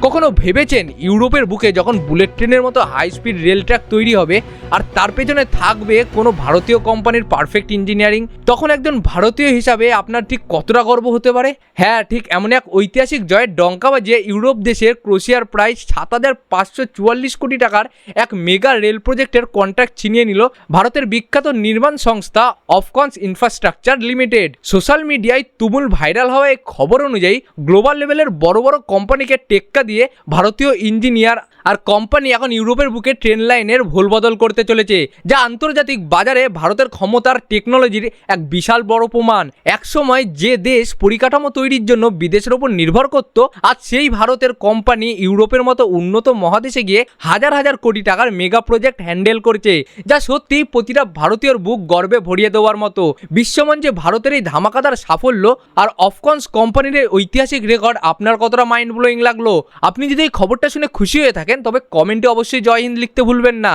কখনো ভেবেছেন ইউরোপের বুকে যখন বুলেট ট্রেনের মতো হাই স্পিড রেল ট্র্যাক তৈরি হবে আর তার পেছনে থাকবে কোনো ভারতীয় কোম্পানির পারফেক্ট ইঞ্জিনিয়ারিং, তখন একজন ভারতীয় হিসাবে আপনার ঠিক কতটা গর্ব হতে পারে? হ্যাঁ, ঠিক এমন এক ঐতিহাসিক জয়ের ডঙ্কা বাজিয়ে ইউরোপ দেশের ক্রোয়েশিয়ার প্রায় ৭,৫৪৪ কোটি টাকার এক মেগা রেল প্রজেক্টের কন্ট্রাক্ট ছিনিয়ে নিল ভারতের বিখ্যাত নির্মাণ সংস্থা অফকন্স ইনফ্রাস্ট্রাকচার লিমিটেড। সোশ্যাল মিডিয়ায় তুমুল ভাইরাল হওয়া এই খবর অনুযায়ী গ্লোবাল লেভেলের বড় বড় কোম্পানিকে টেক্কা দিয়ে ভারতীয় ইঞ্জিনিয়ার আর কোম্পানি এখন ইউরোপের বুকে ট্রেন লাইনের ভোলবদল করতে চলেছে, যা আন্তর্জাতিক বাজারে ভারতের ক্ষমতার টেকনোলজির এক বিশাল বড় প্রমাণ। একসময় যে দেশ পরিকাঠামো তৈরির জন্য বিদেশের ওপর নির্ভর করত, আজ সেই ভারতের কোম্পানি ইউরোপের মতো উন্নত মহাদেশে গিয়ে হাজার হাজার কোটি টাকার মেগা প্রজেক্ট হ্যান্ডেল করছে, যা সত্যি প্রতিটা ভারতীয়র বুক গর্বে ভরিয়ে দেওয়ার মতো। বিশ্বমঞ্চে ভারতের এই ধামাকাদার সাফল্য আর অফকন্স কোম্পানির ঐতিহাসিক রেকর্ড আপনার কতটা মাইন্ড ব্লোয়িং লাগলো? আপনি যদি এই খবরটা শুনে খুশি হয়ে থাকেন তবে কমেন্টে অবশ্যই জয় হিন্দ লিখতে ভুলবেন না।